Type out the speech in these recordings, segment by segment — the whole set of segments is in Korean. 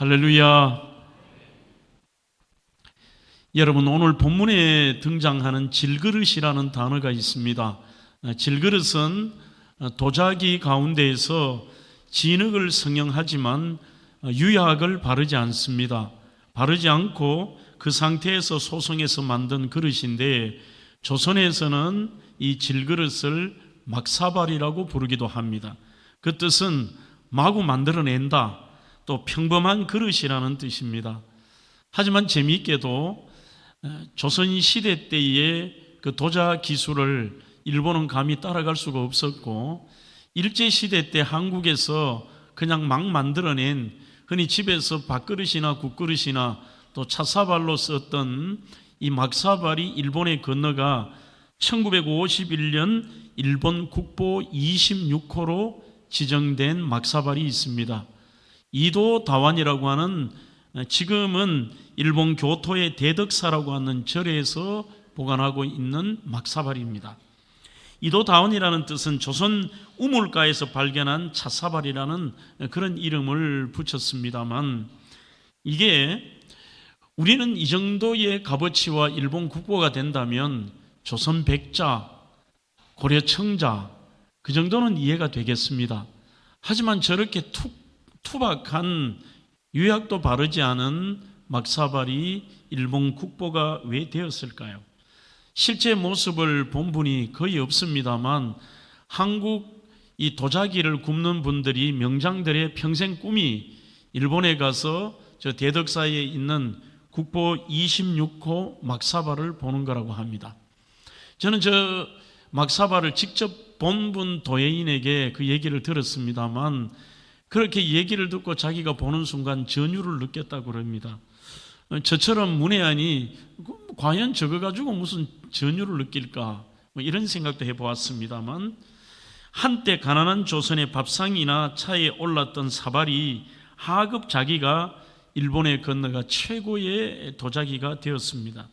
할렐루야. 여러분, 오늘 본문에 등장하는 질그릇이라는 단어가 있습니다. 질그릇은 도자기 가운데에서 진흙을 성형하지만 유약을 바르지 않습니다. 바르지 않고 그 상태에서 소성해서 만든 그릇인데, 조선에서는 이 질그릇을 막사발이라고 부르기도 합니다. 그 뜻은 마구 만들어낸다, 또 평범한 그릇이라는 뜻입니다. 하지만 재미있게도 조선 시대 때의 그 도자 기술을 일본은 감히 따라갈 수가 없었고, 일제시대 때 한국에서 그냥 막 만들어낸 흔히 집에서 밥그릇이나 국그릇이나 또 찻사발로 썼던 이 막사발이 일본에 건너가 1951년 일본 국보 26호로 지정된 막사발이 있습니다. 이도 다완이라고 하는, 지금은 일본 교토의 대덕사라고 하는 절에서 보관하고 있는 막사발입니다. 이도 다완이라는 뜻은 조선 우물가에서 발견한 찻사발이라는 그런 이름을 붙였습니다만, 이게 우리는 이 정도의 값어치와 일본 국보가 된다면 조선 백자, 고려 청자 그 정도는 이해가 되겠습니다. 하지만 저렇게 투박한 유약도 바르지 않은 막사발이 일본 국보가 왜 되었을까요? 실제 모습을 본 분이 거의 없습니다만, 한국 이 도자기를 굽는 분들이, 명장들의 평생 꿈이 일본에 가서 저 대덕사에 있는 국보 26호 막사발을 보는 거라고 합니다. 저는 저 막사발을 직접 본 분 도예인에게 그 얘기를 들었습니다만, 그렇게 얘기를 듣고 자기가 보는 순간 전율을 느꼈다고 그럽니다. 저처럼 문외한이 과연 저거 가지고 무슨 전율을 느낄까, 이런 생각도 해보았습니다만, 한때 가난한 조선의 밥상이나 차에 올랐던 사발이 하급 자기가 일본에 건너가 최고의 도자기가 되었습니다.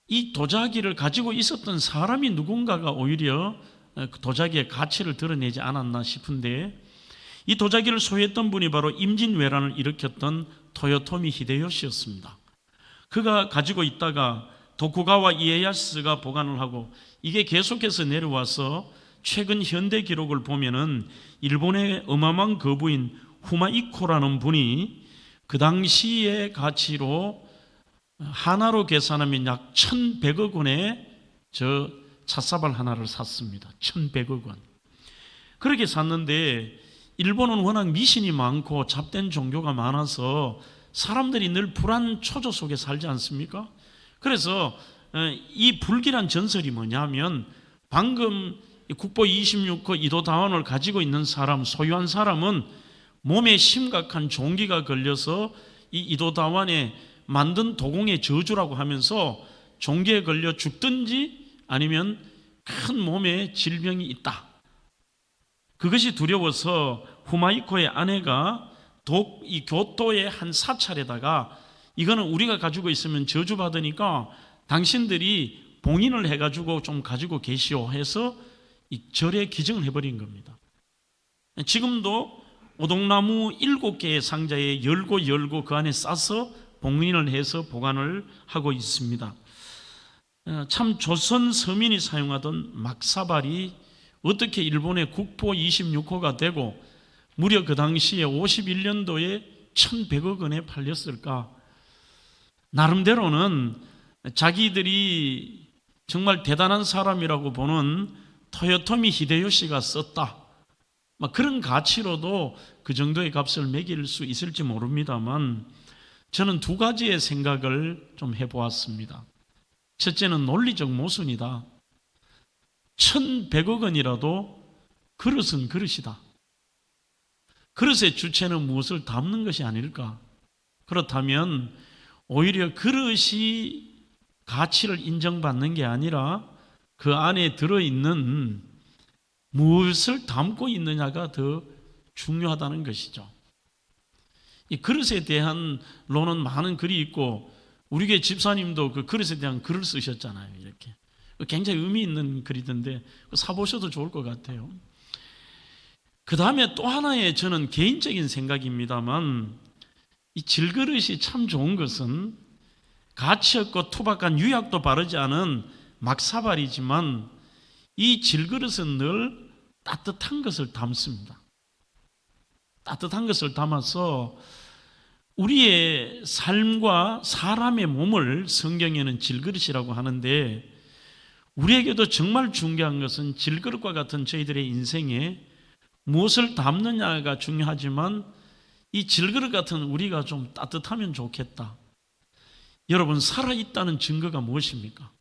이 도자기를 가지고 있었던 사람이 누군가가 오히려 도자기의 가치를 드러내지 않았나 싶은데, 이 도자기를 소유했던 분이 바로 임진왜란을 일으켰던 토요토미 히데요시였습니다. 그가 가지고 있다가 도쿠가와 이에야스가 보관을 하고, 이게 계속해서 내려와서 최근 현대 기록을 보면은 일본의 어마어마한 거부인 후마이코라는 분이 그 당시의 가치로 하나로 계산하면 약 1,100억 원에 저 찻사발 하나를 샀습니다. 1,100억 원. 그렇게 샀는데, 일본은 워낙 미신이 많고 잡된 종교가 많아서 사람들이 늘 불안 초조 속에 살지 않습니까? 그래서 이 불길한 전설이 뭐냐면, 방금 국보 26호 이도다원을 가지고 있는 사람, 소유한 사람은 몸에 심각한 종기가 걸려서 이 이도다원에 만든 도공의 저주라고 하면서 종기에 걸려 죽든지 아니면 큰 몸에 질병이 있다. 그것이 두려워서 후마이코의 아내가 이 교토의 한 사찰에다가, 이거는 우리가 가지고 있으면 저주받으니까 당신들이 봉인을 해가지고 좀 가지고 계시오 해서 이 절에 기증을 해버린 겁니다. 지금도 오동나무 7개의 상자에 열고 그 안에 싸서 봉인을 해서 보관을 하고 있습니다. 참 조선 서민이 사용하던 막사발이 어떻게 일본의 국보 26호가 되고 무려 그 당시에 51년도에 1,100억 원에 팔렸을까? 나름대로는 자기들이 정말 대단한 사람이라고 보는 토요토미 히데요시가 썼다, 그런 가치로도 그 정도의 값을 매길 수 있을지 모릅니다만, 저는 두 가지의 생각을 좀 해보았습니다. 첫째는 논리적 모순이다. 1,100억 원이라도 그릇은 그릇이다. 그릇의 주체는 무엇을 담는 것이 아닐까? 그렇다면 오히려 그릇이 가치를 인정받는 게 아니라 그 안에 들어있는 무엇을 담고 있느냐가 더 중요하다는 것이죠. 이 그릇에 대한 론은 많은 글이 있고, 우리 교회 집사님도 그 그릇에 대한 글을 쓰셨잖아요. 이렇게 굉장히 의미 있는 글이던데 사보셔도 좋을 것 같아요. 그 다음에 또 하나의 저는 개인적인 생각입니다만, 이 질그릇이 참 좋은 것은 가치 없고 투박한 유약도 바르지 않은 막사발이지만 이 질그릇은 늘 따뜻한 것을 담습니다. 따뜻한 것을 담아서 우리의 삶과 사람의 몸을 성경에는 질그릇이라고 하는데, 우리에게도 정말 중요한 것은 질그릇과 같은 저희들의 인생에 무엇을 담느냐가 중요하지만 이 질그릇 같은 우리가 좀 따뜻하면 좋겠다. 여러분, 살아있다는 증거가 무엇입니까?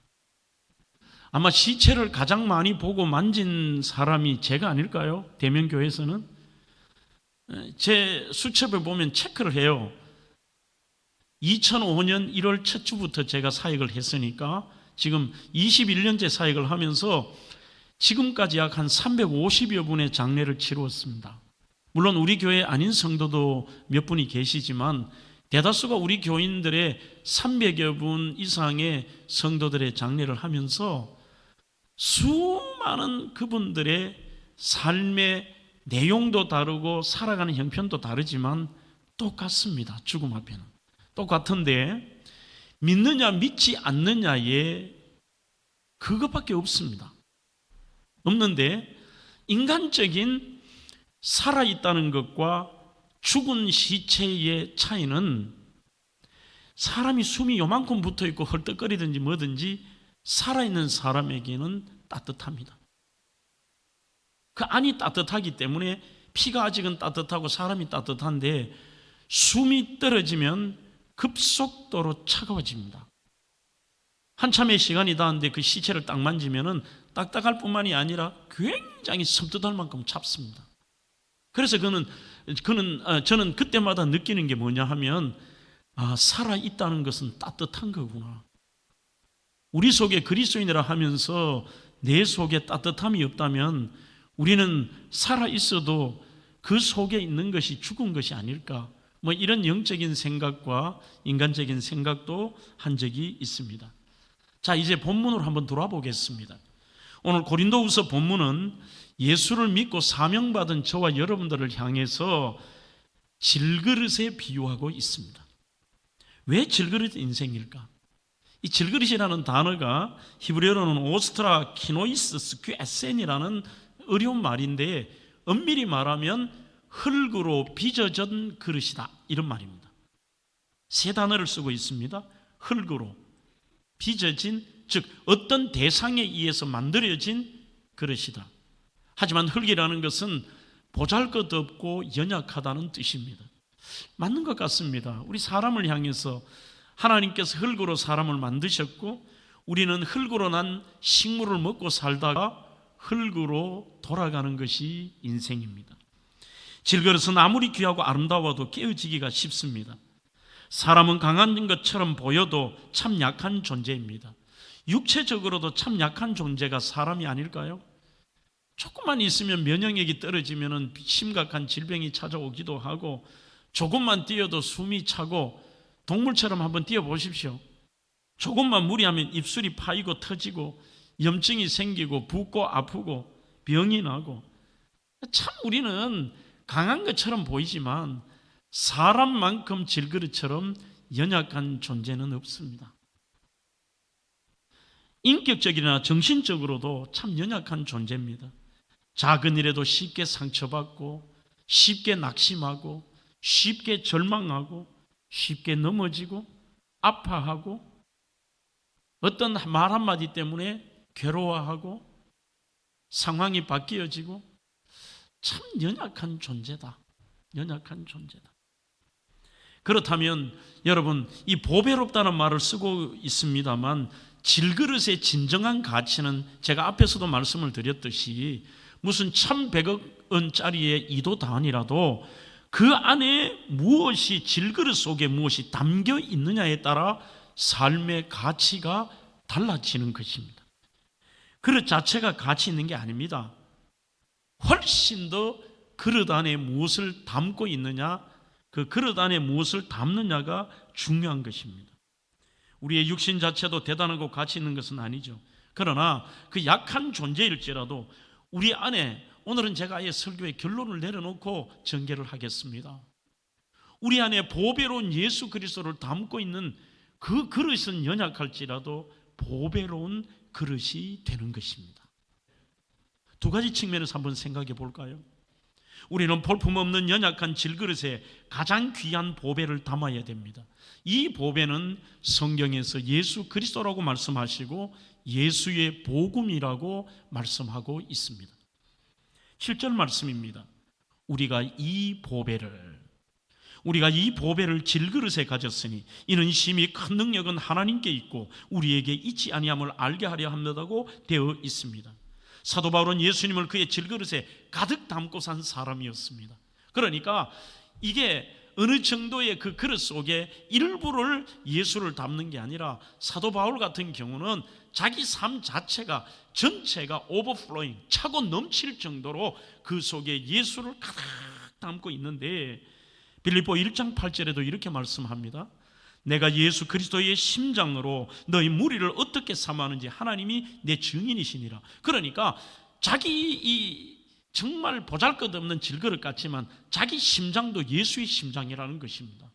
아마 시체를 가장 많이 보고 만진 사람이 제가 아닐까요? 대면교회에서는 제 수첩에 보면 체크를 해요. 2005년 1월 첫 주부터 제가 사역을 했으니까 지금 21년째 사역을 하면서 지금까지 약 한 350여 분의 장례를 치루었습니다. 물론 우리 교회 아닌 성도도 몇 분이 계시지만 대다수가 우리 교인들의 300여 분 이상의 성도들의 장례를 하면서 수많은 그분들의 삶의 내용도 다르고 살아가는 형편도 다르지만 똑같습니다. 죽음 앞에는 똑같은데 믿느냐 믿지 않느냐에 그것밖에 없습니다. 없는데 인간적인 살아있다는 것과 죽은 시체의 차이는 사람이 숨이 요만큼 붙어있고 헐떡거리든지 뭐든지 살아있는 사람에게는 따뜻합니다. 그 안이 따뜻하기 때문에 피가 아직은 따뜻하고 사람이 따뜻한데 숨이 떨어지면 급속도로 차가워집니다. 한참의 시간이 닿았는데 그 시체를 딱 만지면은 딱딱할 뿐만이 아니라 굉장히 섬뜩할 만큼 찹습니다. 그래서 저는 그때마다 느끼는 게 뭐냐 하면, 살아있다는 것은 따뜻한 거구나. 우리 속에 그리스도인이라 하면서 내 속에 따뜻함이 없다면 우리는 살아있어도 그 속에 있는 것이 죽은 것이 아닐까, 뭐 이런 영적인 생각과 인간적인 생각도 한 적이 있습니다. 자, 이제 본문으로 한번 돌아보겠습니다. 오늘 고린도후서 본문은 예수를 믿고 사명받은 저와 여러분들을 향해서 질그릇에 비유하고 있습니다. 왜 질그릇 인생일까? 이 질그릇이라는 단어가 히브리어로는 오스트라 키노이스 스퀘센이라는 어려운 말인데 엄밀히 말하면 흙으로 빚어진 그릇이다, 이런 말입니다. 세 단어를 쓰고 있습니다. 흙으로 빚어진, 즉 어떤 대상에 의해서 만들어진 그릇이다. 하지만 흙이라는 것은 보잘것없고 연약하다는 뜻입니다. 맞는 것 같습니다. 우리 사람을 향해서 하나님께서 흙으로 사람을 만드셨고 우리는 흙으로 난 식물을 먹고 살다가 흙으로 돌아가는 것이 인생입니다. 질그릇은 아무리 귀하고 아름다워도 깨어지기가 쉽습니다. 사람은 강한 것처럼 보여도 참 약한 존재입니다. 육체적으로도 참 약한 존재가 사람이 아닐까요? 조금만 있으면 면역력이 떨어지면 심각한 질병이 찾아오기도 하고, 조금만 뛰어도 숨이 차고, 동물처럼 한번 뛰어보십시오. 조금만 무리하면 입술이 파이고 터지고 염증이 생기고 붓고 아프고 병이 나고, 참 우리는 강한 것처럼 보이지만 사람만큼 질그릇처럼 연약한 존재는 없습니다. 인격적이나 정신적으로도 참 연약한 존재입니다. 작은 일에도 쉽게 상처받고 쉽게 낙심하고 쉽게 절망하고 쉽게 넘어지고 아파하고 어떤 말 한마디 때문에 괴로워하고 상황이 바뀌어지고 참 연약한 존재다. 연약한 존재다. 그렇다면 여러분, 이 보배롭다는 말을 쓰고 있습니다만 질그릇의 진정한 가치는 제가 앞에서도 말씀을 드렸듯이 무슨 1,100억 원짜리의 이도단이라도 그 안에 무엇이, 질그릇 속에 무엇이 담겨 있느냐에 따라 삶의 가치가 달라지는 것입니다. 그릇 자체가 가치 있는 게 아닙니다. 훨씬 더 그릇 안에 무엇을 담고 있느냐, 그 그릇 안에 무엇을 담느냐가 중요한 것입니다. 우리의 육신 자체도 대단하고 가치 있는 것은 아니죠. 그러나 그 약한 존재일지라도 우리 안에, 오늘은 제가 아예 설교의 결론을 내려놓고 전개를 하겠습니다. 우리 안에 보배로운 예수 그리스도를 담고 있는 그 그릇은 연약할지라도 보배로운 그릇이 되는 것입니다. 두 가지 측면에서 한번 생각해 볼까요? 우리는 볼품없는 연약한 질그릇에 가장 귀한 보배를 담아야 됩니다. 이 보배는 성경에서 예수 그리스도라고 말씀하시고 예수의 복음이라고 말씀하고 있습니다. 7절 말씀입니다. 우리가 이 보배를 질그릇에 가졌으니 이는 심히 큰 능력은 하나님께 있고 우리에게 있지 아니함을 알게 하려 함이라고 되어 있습니다. 사도 바울은 예수님을 그의 질그릇에 가득 담고 산 사람이었습니다. 그러니까 이게 어느 정도의 그 그릇 속에 일부를 예수를 담는 게 아니라 사도 바울 같은 경우는 자기 삶 자체가 전체가 오버플로잉, 차고 넘칠 정도로 그 속에 예수를 가득 담고 있는데 빌립보 1장 8절에도 이렇게 말씀합니다. 내가 예수 그리스도의 심장으로 너희 무리를 어떻게 삼았는지 하나님이 내 증인이시니라. 그러니까 자기 이 정말 보잘것없는 질그릇 같지만 자기 심장도 예수의 심장이라는 것입니다.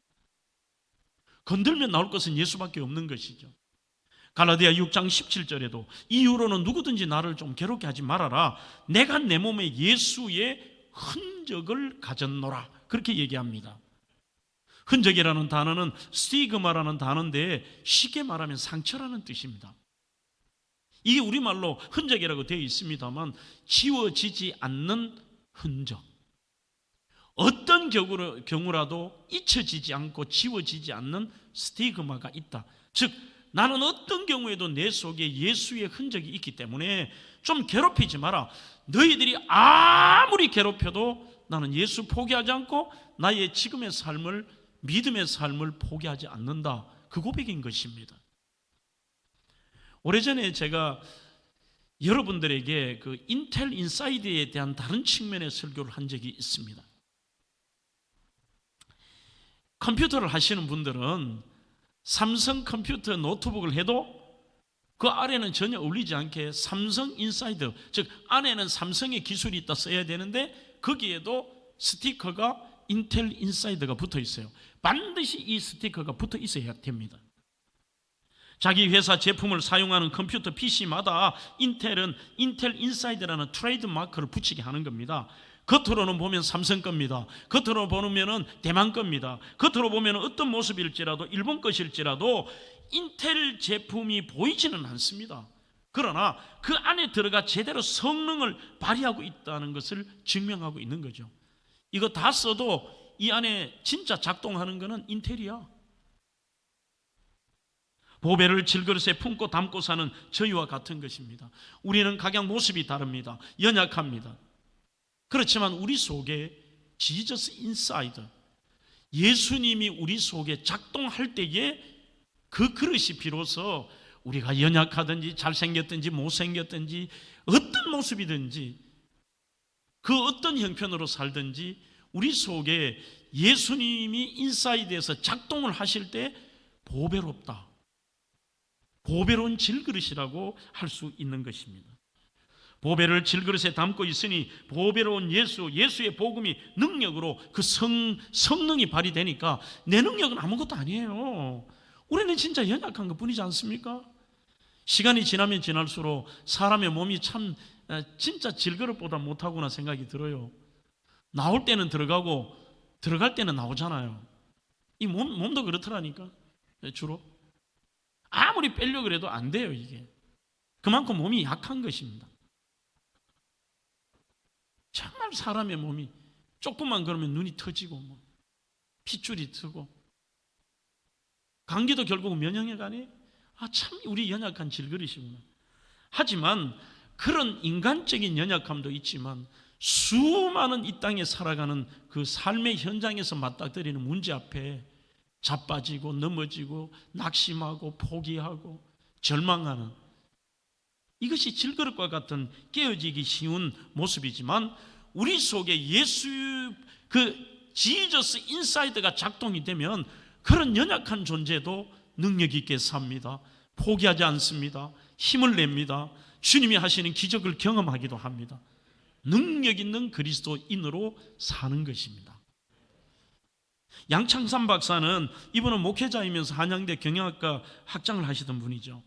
건들면 나올 것은 예수밖에 없는 것이죠. 갈라디아 6장 17절에도 이후로는 누구든지 나를 좀 괴롭게 하지 말아라. 내가 내 몸에 예수의 흔적을 가졌노라. 그렇게 얘기합니다. 흔적이라는 단어는 스티그마라는 단어인데 쉽게 말하면 상처라는 뜻입니다. 이게 우리말로 흔적이라고 되어 있습니다만 지워지지 않는 흔적, 어떤 경우라도 잊혀지지 않고 지워지지 않는 스티그마가 있다. 즉 나는 어떤 경우에도 내 속에 예수의 흔적이 있기 때문에 좀 괴롭히지 마라. 너희들이 아무리 괴롭혀도 나는 예수 포기하지 않고 나의 지금의 삶을, 믿음의 삶을 포기하지 않는다. 그 고백인 것입니다. 오래전에 제가 여러분들에게 그 인텔 인사이드에 대한 다른 측면의 설교를 한 적이 있습니다. 컴퓨터를 하시는 분들은 삼성 컴퓨터 노트북을 해도 그 아래는 전혀 어울리지 않게 삼성 인사이드, 즉 안에는 삼성의 기술이 있다 써야 되는데 거기에도 스티커가 인텔 인사이드가 붙어 있어요. 반드시 이 스티커가 붙어 있어야 됩니다. 자기 회사 제품을 사용하는 컴퓨터 PC마다 인텔은 인텔 인사이드라는 트레이드 마크를 붙이게 하는 겁니다. 겉으로는 보면 삼성 겁니다. 겉으로 보면 대만 겁니다. 겉으로 보면 어떤 모습일지라도 일본 것일지라도 인텔 제품이 보이지는 않습니다. 그러나 그 안에 들어가 제대로 성능을 발휘하고 있다는 것을 증명하고 있는 거죠. 이거 다 써도 이 안에 진짜 작동하는 거는 인텔이야. 보배를 질그릇에 품고 담고 사는 저희와 같은 것입니다. 우리는 각양 모습이 다릅니다. 연약합니다. 그렇지만 우리 속에 Jesus inside, 예수님이 우리 속에 작동할 때에 그 그릇이 비로소 우리가 연약하든지 잘생겼든지 못생겼든지 어떤 모습이든지 그 어떤 형편으로 살든지 우리 속에 예수님이 인사이드에서 작동을 하실 때 보배롭다, 보배로운 질그릇이라고 할 수 있는 것입니다. 보배를 질그릇에 담고 있으니 보배로운 예수의 복음이 능력으로 그 성능이 발휘되니까 내 능력은 아무것도 아니에요. 우리는 진짜 연약한 것 뿐이지 않습니까? 시간이 지나면 지날수록 사람의 몸이 참 진짜 질그릇보다 못하구나 생각이 들어요. 나올 때는 들어가고 들어갈 때는 나오잖아요. 이 몸도 그렇더라니까. 주로 아무리 빼려고 해도 안 돼요. 이게 그만큼 몸이 약한 것입니다. 정말 사람의 몸이 조금만 그러면 눈이 터지고 핏줄이 트고 감기도 결국 면역력 아니에요? 참 우리 연약한 질그릇이구나. 하지만 그런 인간적인 연약함도 있지만 수많은 이 땅에 살아가는 그 삶의 현장에서 맞닥뜨리는 문제 앞에 자빠지고 넘어지고 낙심하고 포기하고 절망하는 이것이 질그릇과 같은 깨어지기 쉬운 모습이지만 우리 속에 예수 그 지저스 인사이드가 작동이 되면 그런 연약한 존재도 능력 있게 삽니다. 포기하지 않습니다. 힘을 냅니다. 주님이 하시는 기적을 경험하기도 합니다. 능력 있는 그리스도인으로 사는 것입니다. 양창삼 박사는, 이분은 목회자이면서 한양대 경영학과 학장을 하시던 분이죠.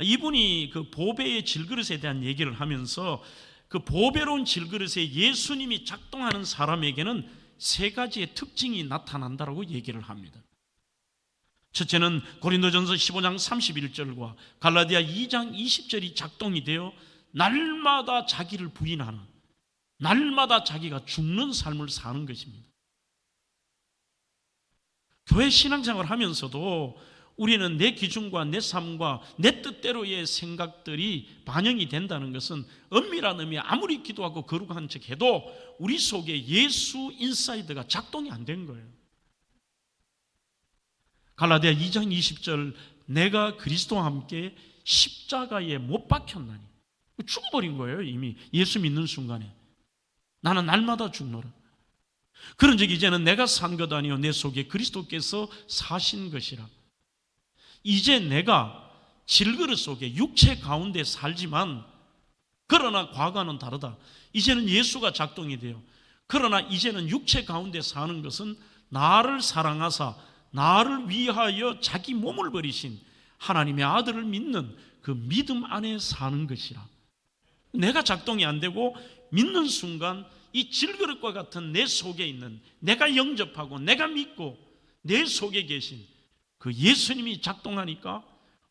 이분이 그 보배의 질그릇에 대한 얘기를 하면서 그 보배로운 질그릇에 예수님이 작동하는 사람에게는 세 가지의 특징이 나타난다라고 얘기를 합니다. 첫째는 고린도전서 15장 31절과 갈라디아 2장 20절이 작동이 되어 날마다 자기를 부인하는, 날마다 자기가 죽는 삶을 사는 것입니다. 교회 신앙생활을 하면서도 우리는 내 기준과 내 삶과 내 뜻대로의 생각들이 반영이 된다는 것은 엄밀한 의미에 아무리 기도하고 거룩한 척 해도 우리 속에 예수 인사이드가 작동이 안 된 거예요. 갈라디아 2장 20절, 내가 그리스도와 함께 십자가에 못 박혔나니, 죽어버린 거예요. 이미 예수 믿는 순간에 나는 날마다 죽노라. 그런즉 이제는 내가 산 것 아니요 내 속에 그리스도께서 사신 것이라. 이제 내가 질그릇 속에 육체 가운데 살지만, 그러나 과거와는 다르다. 이제는 예수가 작동이 돼요. 그러나 이제는 육체 가운데 사는 것은 나를 사랑하사 나를 위하여 자기 몸을 버리신 하나님의 아들을 믿는 그 믿음 안에 사는 것이라. 내가 작동이 안 되고 믿는 순간 이 질그릇과 같은 내 속에 있는, 내가 영접하고 내가 믿고 내 속에 계신 그 예수님이 작동하니까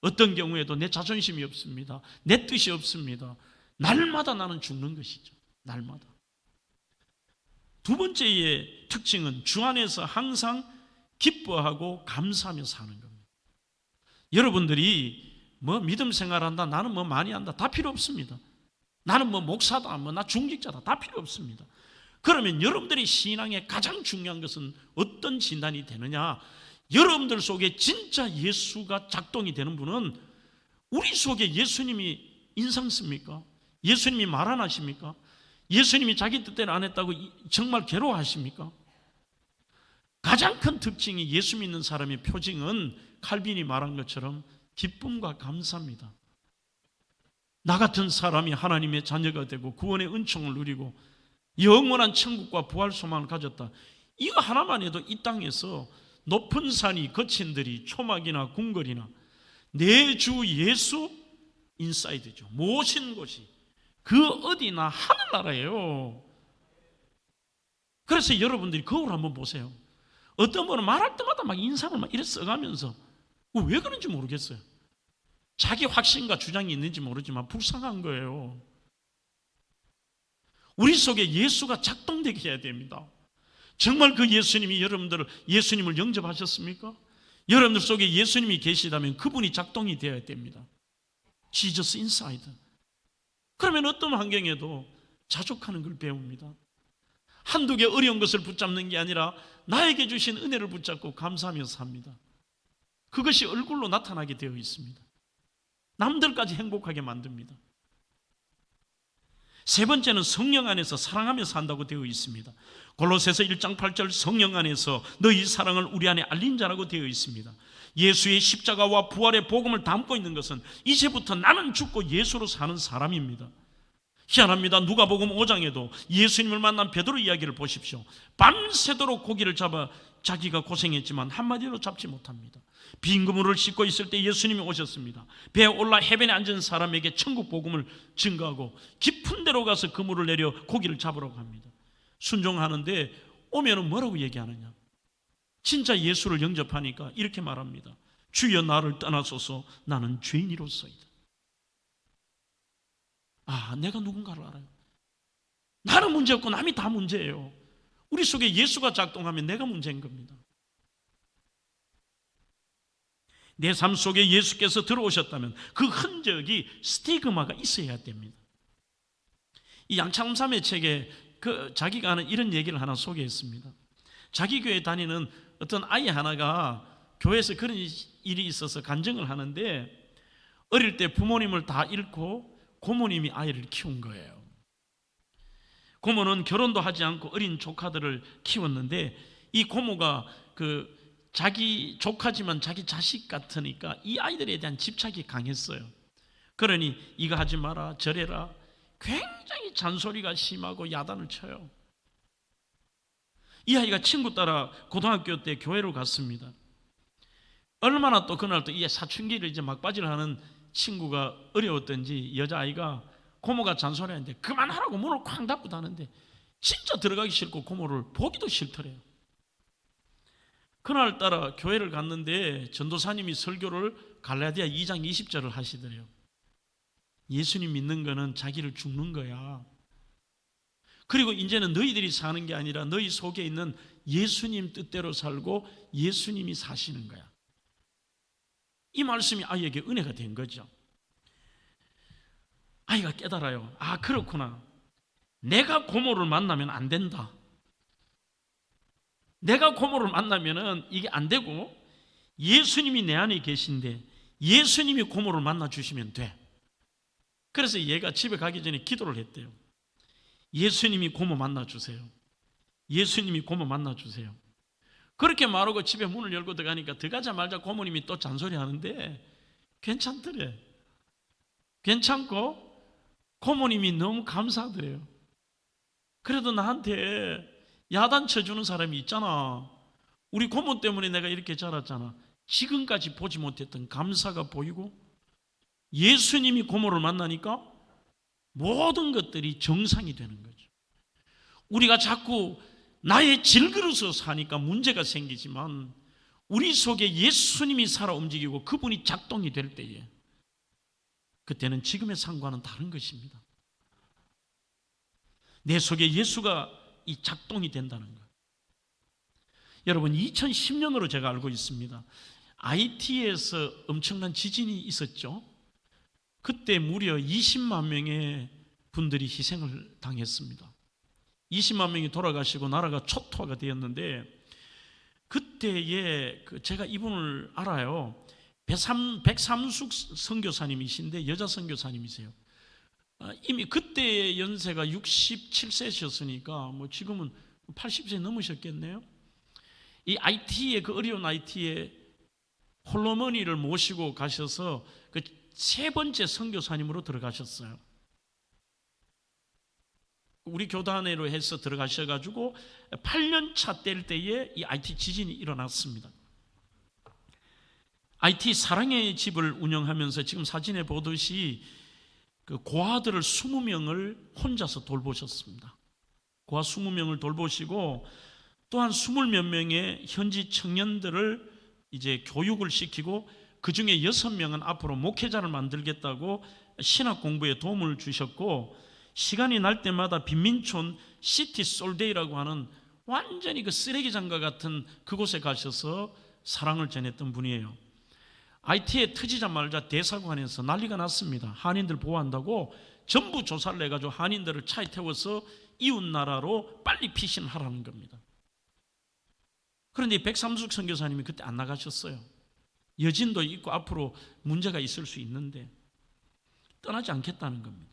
어떤 경우에도 내 자존심이 없습니다. 내 뜻이 없습니다. 날마다 나는 죽는 것이죠. 날마다. 두 번째의 특징은 주 안에서 항상 기뻐하고 감사하며 사는 겁니다. 여러분들이 뭐 믿음 생활한다, 나는 뭐 많이 한다, 다 필요 없습니다. 나는 뭐 목사다, 뭐 나 중직자다, 다 필요 없습니다. 그러면 여러분들의 신앙의 가장 중요한 것은 어떤 진단이 되느냐? 여러분들 속에 진짜 예수가 작동이 되는 분은 우리 속에 예수님이 인상 씁니까? 예수님이 말 안 하십니까? 예수님이 자기 뜻대로 안 했다고 정말 괴로워하십니까? 가장 큰 특징이, 예수 믿는 사람의 표징은 칼빈이 말한 것처럼 기쁨과 감사입니다. 나 같은 사람이 하나님의 자녀가 되고 구원의 은총을 누리고 영원한 천국과 부활 소망을 가졌다. 이거 하나만 해도 이 땅에서 높은 산이 거친 들이 초막이나 궁궐이나 내 주 예수 인사이드죠. 모신 곳이 그 어디나 하늘나라예요. 그래서 여러분들이 거울 한번 보세요. 어떤 분은 말할 때마다 막 인상을 막 이래 써가면서 왜 그런지 모르겠어요. 자기 확신과 주장이 있는지 모르지만 불쌍한 거예요. 우리 속에 예수가 작동되게 해야 됩니다. 정말 그 예수님이 예수님을 영접하셨습니까? 여러분들 속에 예수님이 계시다면 그분이 작동이 되어야 됩니다. Jesus inside. 그러면 어떤 환경에도 자족하는 걸 배웁니다. 한두 개 어려운 것을 붙잡는 게 아니라 나에게 주신 은혜를 붙잡고 감사하며 삽니다. 그것이 얼굴로 나타나게 되어 있습니다. 남들까지 행복하게 만듭니다. 세 번째는 성령 안에서 사랑하며 산다고 되어 있습니다. 골로새서 1장 8절, 성령 안에서 너희 사랑을 우리 안에 알린 자라고 되어 있습니다. 예수의 십자가와 부활의 복음을 담고 있는 것은 이제부터 나는 죽고 예수로 사는 사람입니다. 희한합니다. 누가복음 5장에도 예수님을 만난 베드로 이야기를 보십시오. 밤새도록 고기를 잡아 자기가 고생했지만 한마디로 잡지 못합니다. 빈 그물을 씻고 있을 때 예수님이 오셨습니다. 배에 올라 해변에 앉은 사람에게 천국 복음을 증거하고 깊은 데로 가서 그물을 내려 고기를 잡으라고 합니다. 순종하는데 오면은 뭐라고 얘기하느냐? 진짜 예수를 영접하니까 이렇게 말합니다. 주여 나를 떠나소서, 나는 죄인이로소이다. 내가 누군가를 알아요. 나는 문제없고 남이 다 문제예요. 우리 속에 예수가 작동하면 내가 문제인 겁니다. 내 삶 속에 예수께서 들어오셨다면 그 흔적이, 스티그마가 있어야 됩니다. 이 양창삼의 책에 자기가 하는 이런 얘기를 하나 소개했습니다. 자기 교회 다니는 어떤 아이 하나가 교회에서 그런 일이 있어서 간증을 하는데, 어릴 때 부모님을 다 잃고 고모님이 아이를 키운 거예요. 고모는 결혼도 하지 않고 어린 조카들을 키웠는데, 이 고모가 자기 조카지만 자기 자식 같으니까 이 아이들에 대한 집착이 강했어요. 그러니 이거 하지 마라, 저래라, 굉장히 잔소리가 심하고 야단을 쳐요. 이 아이가 친구 따라 고등학교 때 교회로 갔습니다. 얼마나 또 그날 또 이 사춘기를 이제 막바지를 하는 친구가 어려웠던지 여자아이가 고모가 잔소리하는데 그만하라고 문을 쾅 닫고 다는데 진짜 들어가기 싫고 고모를 보기도 싫더래요. 그날따라 교회를 갔는데 전도사님이 설교를 갈라디아 2장 20절을 하시더래요. 예수님 믿는 거는 자기를 죽는 거야. 그리고 이제는 너희들이 사는 게 아니라 너희 속에 있는 예수님 뜻대로 살고 예수님이 사시는 거야. 이 말씀이 아이에게 은혜가 된 거죠. 아이가 깨달아요. 아, 그렇구나. 내가 고모를 만나면 안 된다. 내가 고모를 만나면 이게 안 되고 예수님이 내 안에 계신데 예수님이 고모를 만나 주시면 돼. 그래서 얘가 집에 가기 전에 기도를 했대요. 예수님이 고모 만나 주세요. 예수님이 고모 만나 주세요. 그렇게 말하고 집에 문을 열고 들어가니까 들어가자마자 고모님이 또 잔소리 하는데 괜찮더래. 괜찮고 고모님이 너무 감사하더래요. 그래도 나한테 야단 쳐주는 사람이 있잖아. 우리 고모 때문에 내가 이렇게 자랐잖아. 지금까지 보지 못했던 감사가 보이고 예수님이 고모를 만나니까 모든 것들이 정상이 되는 거죠. 우리가 자꾸 나의 질그릇으로 사니까 문제가 생기지만 우리 속에 예수님이 살아 움직이고 그분이 작동이 될 때에 그때는 지금의 상과는 다른 것입니다. 내 속에 예수가 이 작동이 된다는 것. 여러분 2010년으로 제가 알고 있습니다. IT에서 엄청난 지진이 있었죠. 그때 무려 20만 명의 분들이 희생을 당했습니다. 20만 명이 돌아가시고 나라가 초토화가 되었는데 그때에 제가 이분을 알아요. 백삼숙 선교사님이신데 여자 선교사님이세요. 이미 그때 연세가 67세셨으니까 뭐 지금은 80세 넘으셨겠네요. 이 IT에 그 어려운 IT에 홀로머니를 모시고 가셔서 그 세 번째 선교사님으로 들어가셨어요. 우리 교단으로 해서 들어가셔가지고 8년 차 될 때에 이 IT 지진이 일어났습니다. IT 사랑의 집을 운영하면서 지금 사진에 보듯이 그 고아들을 20명을 혼자서 돌보셨습니다. 고아 20명을 돌보시고 또한 20몇 명의 현지 청년들을 이제 교육을 시키고 그 중에 6명은 앞으로 목회자를 만들겠다고 신학 공부에 도움을 주셨고 시간이 날 때마다 빈민촌 시티 솔데이라고 하는 완전히 그 쓰레기장과 같은 그곳에 가셔서 사랑을 전했던 분이에요. IT에 터지자마자 대사관에서 난리가 났습니다. 한인들 보호한다고 전부 조사를 해가지고 한인들을 차에 태워서 이웃 나라로 빨리 피신하라는 겁니다. 그런데 백삼숙 선교사님이 그때 안 나가셨어요. 여진도 있고 앞으로 문제가 있을 수 있는데 떠나지 않겠다는 겁니다.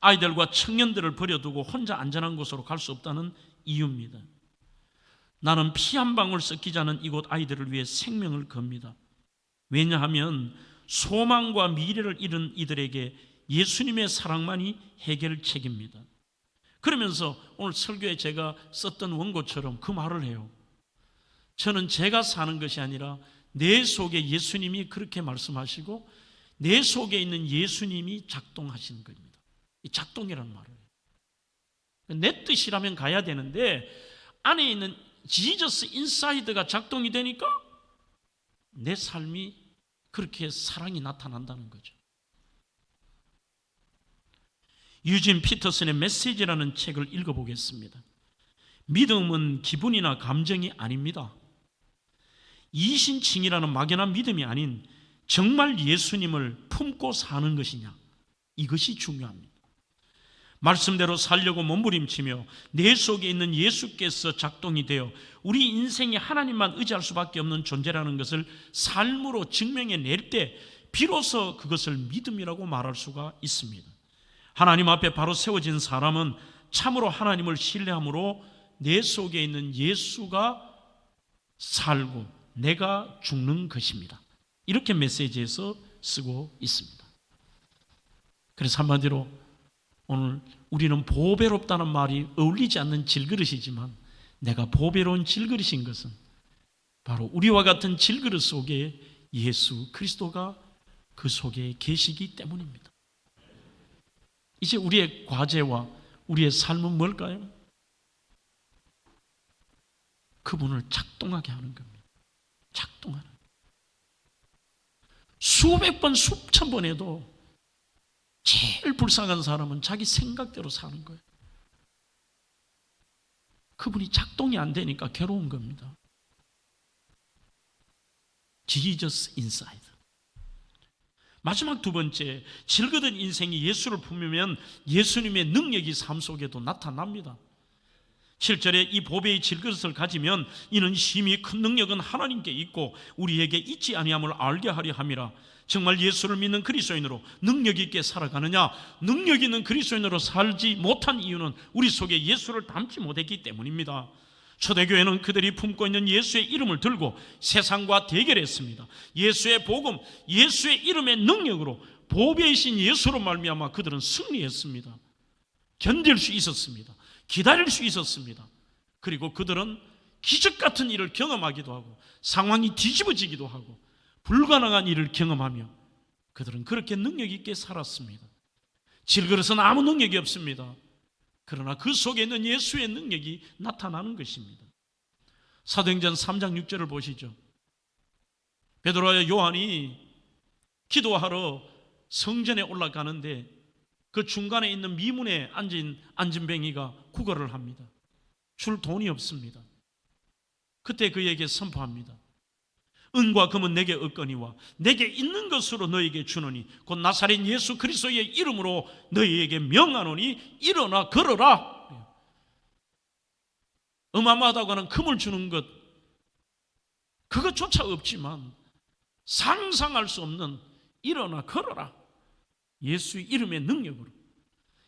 아이들과 청년들을 버려두고 혼자 안전한 곳으로 갈 수 없다는 이유입니다. 나는 피 한 방울 섞이지 않은 이곳 아이들을 위해 생명을 겁니다. 왜냐하면 소망과 미래를 잃은 이들에게 예수님의 사랑만이 해결책입니다. 그러면서 오늘 설교에 제가 썼던 원고처럼 그 말을 해요. 저는 제가 사는 것이 아니라 내 속에 예수님이 그렇게 말씀하시고 내 속에 있는 예수님이 작동하시는 겁니다. 이 작동이라는 말을 해요. 내 뜻이라면 가야 되는데 안에 있는 지저스 인사이드가 작동이 되니까 내 삶이 그렇게 사랑이 나타난다는 거죠. 유진 피터슨의 메시지라는 책을 읽어보겠습니다. 믿음은 기분이나 감정이 아닙니다. 이신칭이라는 막연한 믿음이 아닌 정말 예수님을 품고 사는 것이냐, 이것이 중요합니다. 말씀대로 살려고 몸부림치며 내 속에 있는 예수께서 작동이 되어 우리 인생에 하나님만 의지할 수밖에 없는 존재라는 것을 삶으로 증명해낼 때 비로소 그것을 믿음이라고 말할 수가 있습니다. 하나님 앞에 바로 세워진 사람은 참으로 하나님을 신뢰함으로 내 속에 있는 예수가 살고 내가 죽는 것입니다. 이렇게 메시지에서 쓰고 있습니다. 그래서 한마디로 오늘 우리는 보배롭다는 말이 어울리지 않는 질그릇이지만 내가 보배로운 질그릇인 것은 바로 우리와 같은 질그릇 속에 예수 그리스도가 그 속에 계시기 때문입니다. 이제 우리의 과제와 우리의 삶은 뭘까요? 그분을 작동하게 하는 겁니다. 작동하는. 수백 번, 수천 번 해도 제일 불쌍한 사람은 자기 생각대로 사는 거예요. 그분이 작동이 안 되니까 괴로운 겁니다. Jesus inside. 마지막 두 번째, 질거든 인생이 예수를 품으면 예수님의 능력이 삶 속에도 나타납니다. 7절에 이 보배의 질그릇을 가지면 이는 심히 큰 능력은 하나님께 있고 우리에게 있지 아니함을 알게 하려 함이라. 정말 예수를 믿는 그리스도인으로 능력 있게 살아가느냐? 능력 있는 그리스도인으로 살지 못한 이유는 우리 속에 예수를 담지 못했기 때문입니다. 초대교회는 그들이 품고 있는 예수의 이름을 들고 세상과 대결했습니다. 예수의 복음, 예수의 이름의 능력으로 보배이신 예수로 말미암아 그들은 승리했습니다. 견딜 수 있었습니다. 기다릴 수 있었습니다. 그리고 그들은 기적 같은 일을 경험하기도 하고 상황이 뒤집어지기도 하고 불가능한 일을 경험하며 그들은 그렇게 능력 있게 살았습니다. 질그릇은 아무 능력이 없습니다. 그러나 그 속에 있는 예수의 능력이 나타나는 것입니다. 사도행전 3장 6절을 보시죠. 베드로와 요한이 기도하러 성전에 올라가는데 그 중간에 있는 미문에 앉은 안진뱅이가 구걸을 합니다. 줄 돈이 없습니다. 그때 그에게 선포합니다. 은과 금은 내게 없거니와 내게 있는 것으로 너에게 주노니 곧 나사렛 예수 그리스도의 이름으로 너희에게 명하노니 일어나 걸어라. 어마어마하다고 하는 금을 주는 것, 그것조차 없지만 상상할 수 없는 일어나 걸어라. 예수의 이름의 능력으로.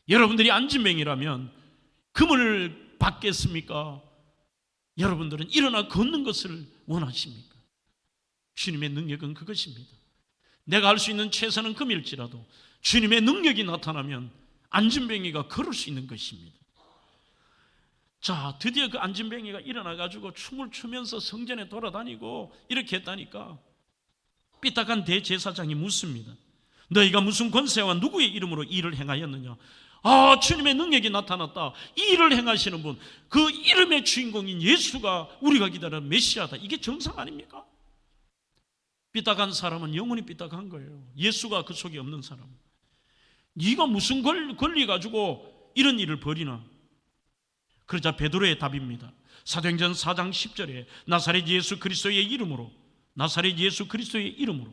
여러분들이 안진뱅이라면 금을 받겠습니까? 여러분들은 일어나 걷는 것을 원하십니까? 주님의 능력은 그것입니다. 내가 할 수 있는 최선은 금일지라도 주님의 능력이 나타나면 안진뱅이가 걸을 수 있는 것입니다. 자, 드디어 그 안진뱅이가 일어나가지고 춤을 추면서 성전에 돌아다니고 이렇게 했다니까 삐딱한 대제사장이 묻습니다. 너희가 무슨 권세와 누구의 이름으로 이 일을 행하였느냐? 아, 주님의 능력이 나타났다. 이 일을 행하시는 분, 그 이름의 주인공인 예수가 우리가 기다리는 메시아다. 이게 정상 아닙니까? 삐딱한 사람은 영원히 삐딱한 거예요. 예수가 그 속에 없는 사람. 네가 무슨 권리 가지고 이런 일을 벌이나? 그러자 베드로의 답입니다. 사도행전 4장 10절에 나사렛 예수 그리스도의 이름으로, 나사렛 예수 그리스도의 이름으로.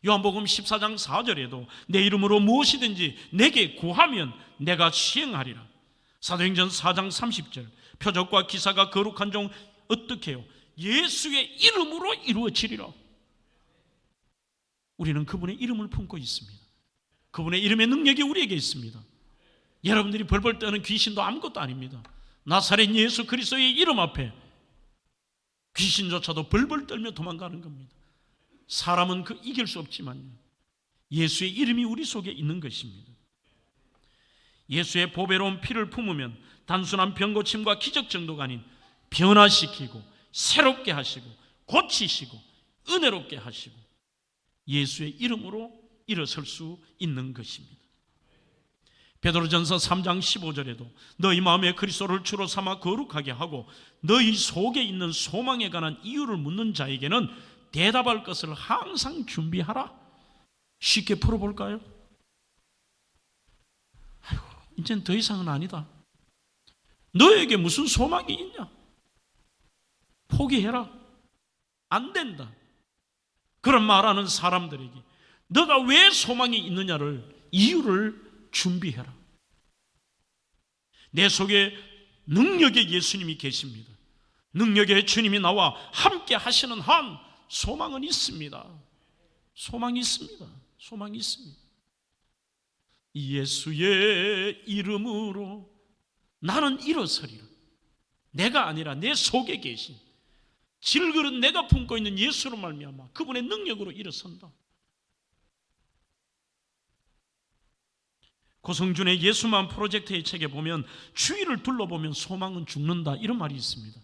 요한복음 14장 4절에도 내 이름으로 무엇이든지 내게 구하면 내가 시행하리라. 사도행전 4장 30절 표적과 기사가 거룩한 종 어떻게 해요? 예수의 이름으로 이루어지리라. 우리는 그분의 이름을 품고 있습니다. 그분의 이름의 능력이 우리에게 있습니다. 여러분들이 벌벌 떠는 귀신도 아무것도 아닙니다. 나사렛 예수 그리스도의 이름 앞에 귀신조차도 벌벌 떨며 도망가는 겁니다. 사람은 그 이길 수 없지만요, 예수의 이름이 우리 속에 있는 것입니다. 예수의 보배로운 피를 품으면 단순한 병고침과 기적 정도가 아닌 변화시키고 새롭게 하시고 고치시고 은혜롭게 하시고 예수의 이름으로 일어설 수 있는 것입니다. 베드로전서 3장 15절에도 너희 마음에 그리스도를 주로 삼아 거룩하게 하고 너희 속에 있는 소망에 관한 이유를 묻는 자에게는 대답할 것을 항상 준비하라. 쉽게 풀어볼까요? 아이고, 이제는 더 이상은 아니다. 너에게 무슨 소망이 있냐? 포기해라. 안 된다. 그런 말하는 사람들에게 너가 왜 소망이 있느냐를 이유를 준비해라. 내 속에 능력의 예수님이 계십니다. 능력의 주님이 나와 함께 하시는 한 소망은 있습니다. 소망이 있습니다. 소망이 있습니다. 예수의 이름으로 나는 일어서리라. 내가 아니라 내 속에 계신 질그릇 내가 품고 있는 예수로 말미암아 그분의 능력으로 일어선다. 고성준의 예수만 프로젝트의 책에 보면 주위를 둘러보면 소망은 죽는다 이런 말이 있습니다.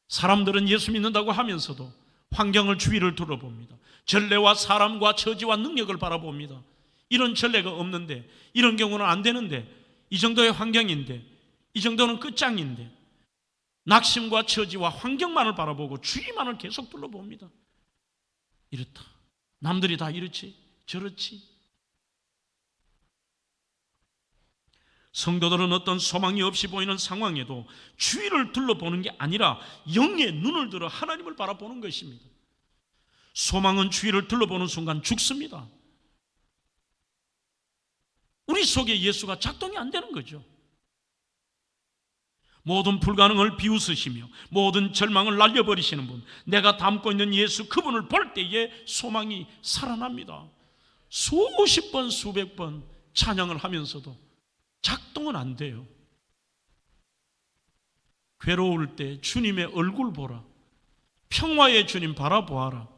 사람들은 예수 믿는다고 하면서도 환경을 주위를 둘러봅니다. 전례와 사람과 처지와 능력을 바라봅니다. 이런 전례가 없는데, 이런 경우는 안 되는데, 이 정도의 환경인데, 이 정도는 끝장인데, 낙심과 처지와 환경만을 바라보고 주위만을 계속 둘러봅니다. 이렇다. 남들이 다 이렇지 저렇지. 성도들은 어떤 소망이 없이 보이는 상황에도 주위를 둘러보는 게 아니라 영의 눈을 들어 하나님을 바라보는 것입니다. 소망은 주위를 둘러보는 순간 죽습니다. 우리 속에 예수가 작동이 안 되는 거죠. 모든 불가능을 비웃으시며 모든 절망을 날려버리시는 분, 내가 담고 있는 예수 그분을 볼 때에 소망이 살아납니다. 수십 번 수백 번 찬양을 하면서도 작동은 안 돼요. 괴로울 때 주님의 얼굴 보라. 평화의 주님 바라보아라.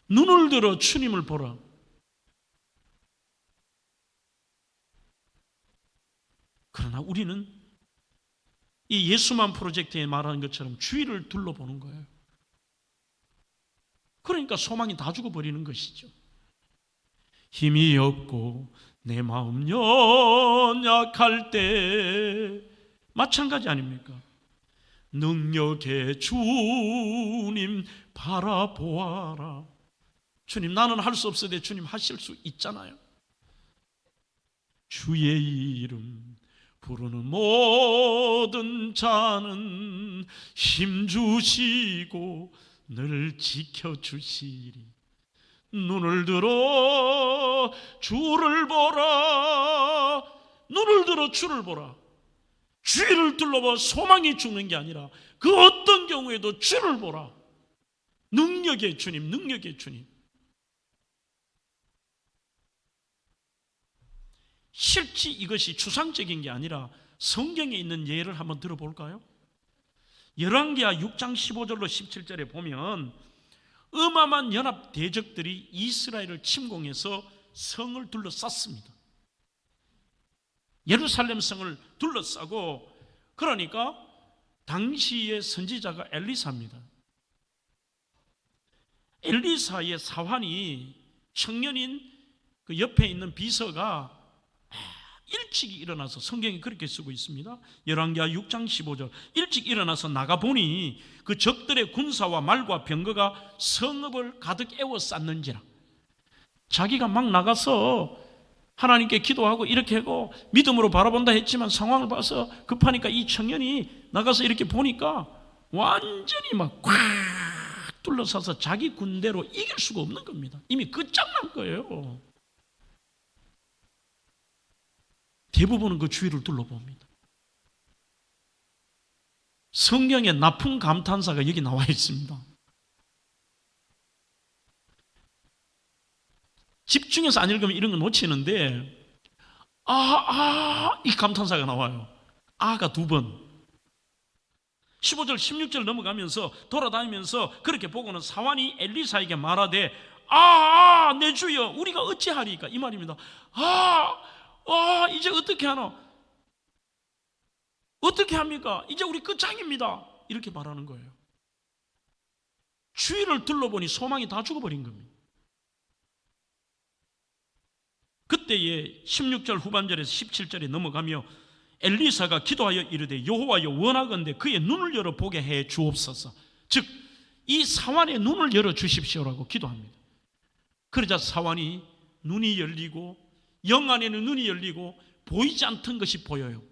눈을 들어 주님을 보라. 그러나 우리는 이 예수만 프로젝트에 말하는 것처럼 주위를 둘러보는 거예요. 그러니까 소망이 다 죽어버리는 것이죠. 힘이 없고 내 마음 연약할 때 마찬가지 아닙니까? 능력의 주님 바라보아라. 주님, 나는 할 수 없어도 주님 하실 수 있잖아요. 주의 이름 부르는 모든 자는 힘주시고 늘 지켜주시리. 눈을 들어 주를 보라. 눈을 들어 주를 보라. 주위를 둘러봐 소망이 죽는 게 아니라 그 어떤 경우에도 주를 보라. 능력의 주님, 능력의 주님. 실제 이것이 추상적인 게 아니라 성경에 있는 예를 한번 들어볼까요? 열왕기하 6장 15절로 17절에 보면 어마어마한 연합 대적들이 이스라엘을 침공해서 성을 둘러쌌습니다. 예루살렘 성을 둘러싸고, 그러니까 당시의 선지자가 엘리사입니다. 엘리사의 사환이 청년인 그 옆에 있는 비서가 일찍 일어나서, 성경이 그렇게 쓰고 있습니다. 열왕기하 6장 15절, 일찍 일어나서 나가보니 그 적들의 군사와 말과 병거가 성읍을 가득 에워쌌는지라. 자기가 막 나가서 하나님께 기도하고 이렇게 하고 믿음으로 바라본다 했지만 상황을 봐서 급하니까 이 청년이 나가서 이렇게 보니까 완전히 막 꽉 둘러싸서 자기 군대로 이길 수가 없는 겁니다. 이미 끝장난 거예요. 대부분은 그 주위를 둘러봅니다. 성경에 나쁜 감탄사가 여기 나와 있습니다. 집중해서 안 읽으면 이런 거 놓치는데 이 감탄사가 나와요. 아가 2번. 15절 16절 넘어가면서 돌아다니면서 그렇게 보고는 사환이 엘리사에게 말하되 내 주여 우리가 어찌하리까 이 말입니다. 이제 어떻게 하노? 어떻게 합니까? 이제 우리 끝장입니다. 이렇게 말하는 거예요. 주위를 둘러보니 소망이 다 죽어버린 겁니다. 그때에 16절 후반절에서 17절에 넘어가며 엘리사가 기도하여 이르되 여호와여 원하건대 그의 눈을 열어 보게 해 주옵소서. 즉 이 사환의 눈을 열어 주십시오라고 기도합니다. 그러자 사환이 눈이 열리고 영 안에는 눈이 열리고 보이지 않던 것이 보여요.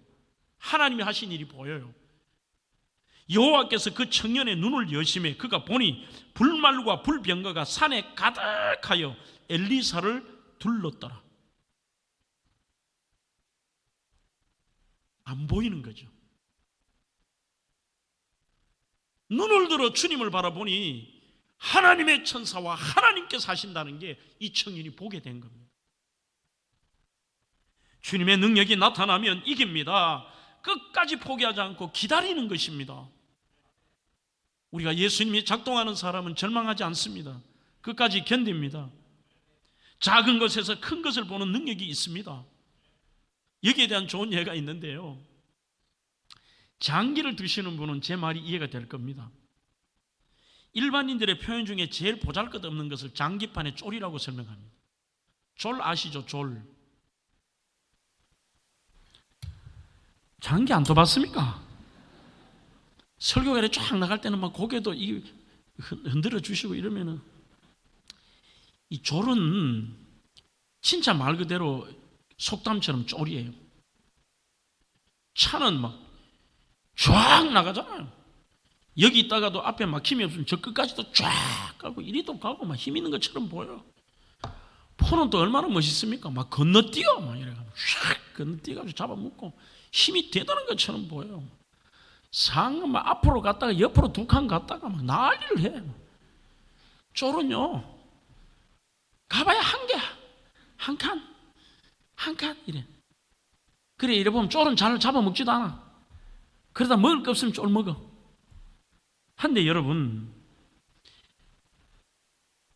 하나님이 하신 일이 보여요. 여호와께서 그 청년의 눈을 여심해 그가 보니 불말과 불병거가 산에 가득하여 엘리사를 둘렀더라. 안 보이는 거죠. 눈을 들어 주님을 바라보니 하나님의 천사와 하나님께서 하신다는 게 이 청년이 보게 된 겁니다. 주님의 능력이 나타나면 이깁니다. 끝까지 포기하지 않고 기다리는 것입니다. 우리가 예수님이 작동하는 사람은 절망하지 않습니다. 끝까지 견딥니다. 작은 것에서 큰 것을 보는 능력이 있습니다. 여기에 대한 좋은 예가 있는데요, 장기를 두시는 분은 제 말이 이해가 될 겁니다. 일반인들의 표현 중에 제일 보잘것없는 것을 장기판의 쫄이라고 설명합니다. 쫄 아시죠? 쫄. 장기 안 둬봤습니까? 설교회에 쫙 나갈 때는 막 고개도 흔들어 주시고 이러면은, 이 쫄은 진짜 말 그대로 속담처럼 쫄이에요. 차는 막 쫙 나가잖아요. 여기 있다가도 앞에 막힘이 없으면 저 끝까지도 쫙 가고 이리도 가고 막 힘 있는 것처럼 보여. 포는 또 얼마나 멋있습니까? 막 건너뛰어, 막 이래가지고 쫙 건너뛰어가지고 잡아먹고 힘이 대단한 것처럼 보여. 상은 막 앞으로 갔다가 옆으로 두 칸 갔다가 막 난리를 해. 쫄은요, 가봐야 한 개, 한 칸 이래. 그래, 이래 보면 쫄은 잘 잡아먹지도 않아. 그러다 먹을 거 없으면 쫄 먹어. 한데 여러분,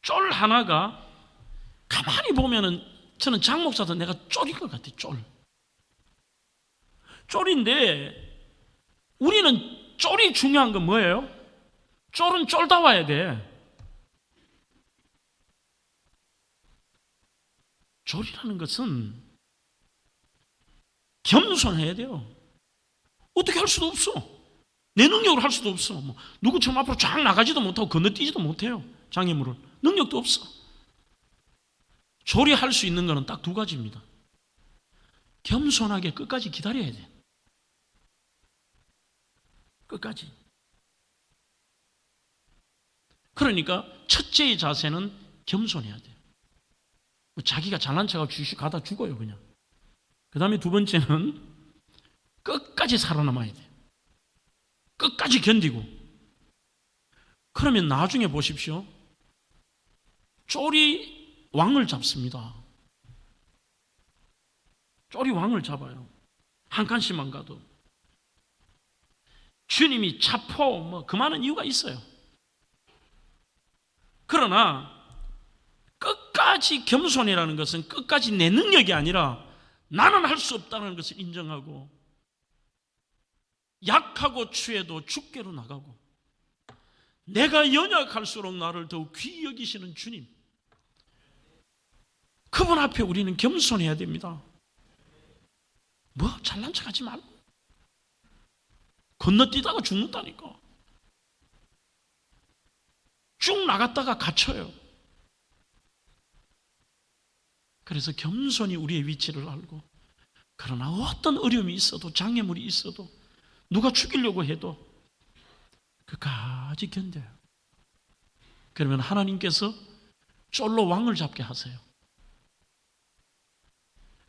쫄 하나가 가만히 보면은, 저는 장 목사도 내가 쫄일 것 같아. 쫄인데 우리는 쫄이 중요한 건 뭐예요? 쫄은 쫄다와야 돼. 쫄이라는 것은 겸손해야 돼요. 어떻게 할 수도 없어. 내 능력으로 할 수도 없어. 뭐 누구처럼 앞으로 쫙 나가지도 못하고 건너뛰지도 못해요. 장애물을. 능력도 없어. 조리할 수 있는 것은 딱 두 가지입니다. 겸손하게 끝까지 기다려야 돼. 끝까지. 그러니까 첫째의 자세는 겸손해야 돼. 자기가 잘난 척하고 주시 가다 죽어요, 그냥. 그 다음에 두 번째는 끝까지 살아남아야 돼. 끝까지 견디고. 그러면 나중에 보십시오. 쫄이 왕을 잡습니다. 쫄이 왕을 잡아요. 한 칸씩만 가도. 주님이 차포 뭐 그 많은 이유가 있어요. 그러나 끝까지 겸손이라는 것은 끝까지 내 능력이 아니라 나는 할 수 없다는 것을 인정하고, 약하고 추해도 주께로 나가고, 내가 연약할수록 나를 더욱 귀히 여기시는 주님, 그분 앞에 우리는 겸손해야 됩니다. 뭐 잘난 척하지 말고. 건너뛰다가 죽는다니까. 쭉 나갔다가 갇혀요. 그래서 겸손히 우리의 위치를 알고, 그러나 어떤 어려움이 있어도, 장애물이 있어도, 누가 죽이려고 해도 끝까지 견뎌요. 그러면 하나님께서 쫄로 왕을 잡게 하세요.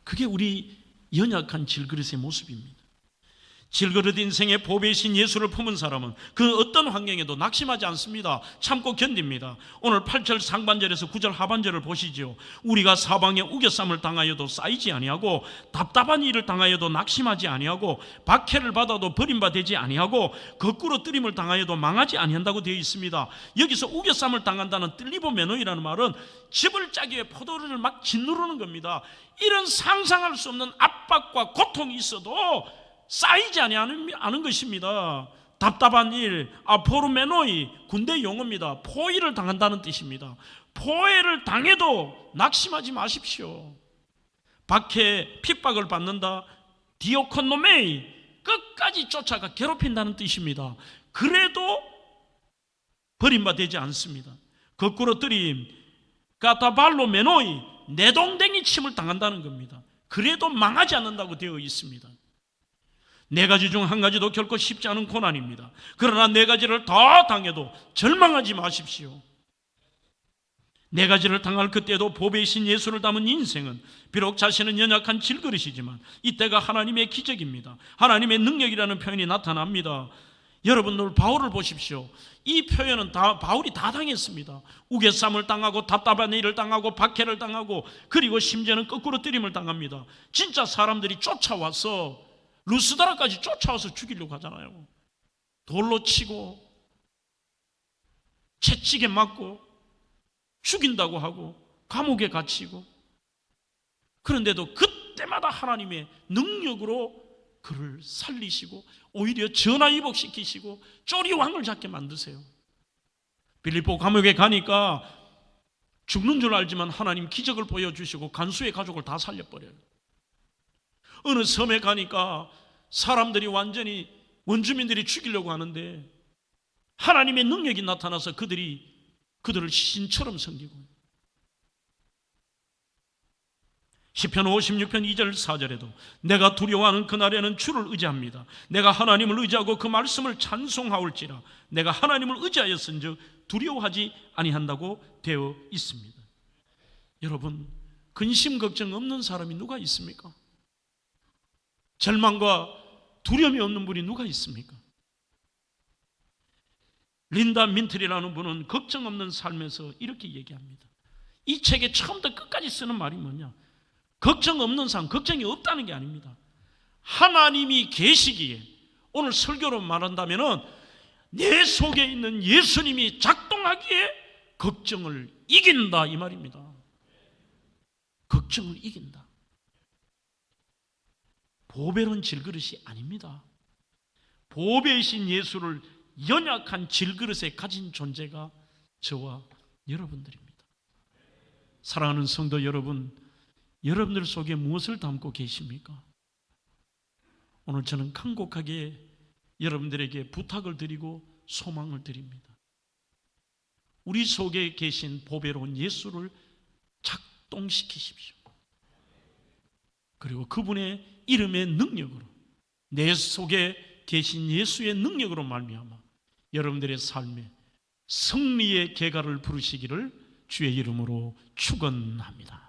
그게 우리 연약한 질그릇의 모습입니다. 질그릇 인생의 보배이신 예수를 품은 사람은 그 어떤 환경에도 낙심하지 않습니다. 참고 견딥니다. 오늘 8절 상반절에서 9절 하반절을 보시죠. 우리가 사방에 우겨쌈을 당하여도 쌓이지 아니하고, 답답한 일을 당하여도 낙심하지 아니하고, 박해를 받아도 버림받지 아니하고, 거꾸로 뜨림을 당하여도 망하지 아니한다고 되어 있습니다. 여기서 우겨쌈을 당한다는 뜰리보 메노이라는 말은 집을 짜기 위해 포도를 막 짓누르는 겁니다. 이런 상상할 수 없는 압박과 고통이 있어도 쌓이지 않은 것입니다. 답답한 일, 아포르메노이, 군대 용어입니다. 포위를 당한다는 뜻입니다. 포위를 당해도 낙심하지 마십시오. 박해, 핍박을 받는다. 디오콘노메이, 끝까지 쫓아가 괴롭힌다는 뜻입니다. 그래도 버림받지 않습니다. 거꾸로 뜨림, 까타발로 메노이, 내동댕이 침을 당한다는 겁니다. 그래도 망하지 않는다고 되어 있습니다. 네 가지 중 한 가지도 결코 쉽지 않은 고난입니다. 그러나 네 가지를 다 당해도 절망하지 마십시오. 네 가지를 당할 그때도 보배이신 예수를 담은 인생은 비록 자신은 연약한 질그릇이지만 이때가 하나님의 기적입니다. 하나님의 능력이라는 표현이 나타납니다. 여러분들 바울을 보십시오. 이 표현은 다 바울이 다 당했습니다. 우겨쌈을 당하고, 답답한 일을 당하고, 박해를 당하고, 그리고 심지어는 거꾸로 뜨림을 당합니다. 진짜 사람들이 쫓아와서, 루스드라까지 쫓아와서 죽이려고 하잖아요. 돌로 치고 채찍에 맞고 죽인다고 하고 감옥에 갇히고, 그런데도 그때마다 하나님의 능력으로 그를 살리시고 오히려 전화위복시키시고 쪼리왕을 잡게 만드세요. 빌립보 감옥에 가니까 죽는 줄 알지만 하나님 기적을 보여주시고 간수의 가족을 다 살려버려요. 어느 섬에 가니까 사람들이 완전히 원주민들이 죽이려고 하는데 하나님의 능력이 나타나서 그들을 신처럼 섬기고, 시편 56편 2절 4절에도 내가 두려워하는 그날에는 주를 의지합니다. 내가 하나님을 의지하고 그 말씀을 찬송하올지라. 내가 하나님을 의지하였은즉 두려워하지 아니한다고 되어 있습니다. 여러분, 근심 걱정 없는 사람이 누가 있습니까? 절망과 두려움이 없는 분이 누가 있습니까? 린다 민틀이라는 분은 걱정 없는 삶에서 이렇게 얘기합니다. 이 책의 처음부터 끝까지 쓰는 말이 뭐냐? 걱정 없는 삶, 걱정이 없다는 게 아닙니다. 하나님이 계시기에, 오늘 설교로 말한다면 내 속에 있는 예수님이 작동하기에 걱정을 이긴다, 이 말입니다. 걱정을 이긴다. 보배로운 질그릇이 아닙니다. 보배이신 예수를 연약한 질그릇에 가진 존재가 저와 여러분들입니다. 사랑하는 성도 여러분, 여러분들 속에 무엇을 담고 계십니까? 오늘 저는 간곡하게 여러분들에게 부탁을 드리고 소망을 드립니다. 우리 속에 계신 보배로운 예수를 작동시키십시오. 그리고 그분의 이름의 능력으로, 내 속에 계신 예수의 능력으로 말미암아 여러분들의 삶에 승리의 계가를 부르시기를 주의 이름으로 축원합니다.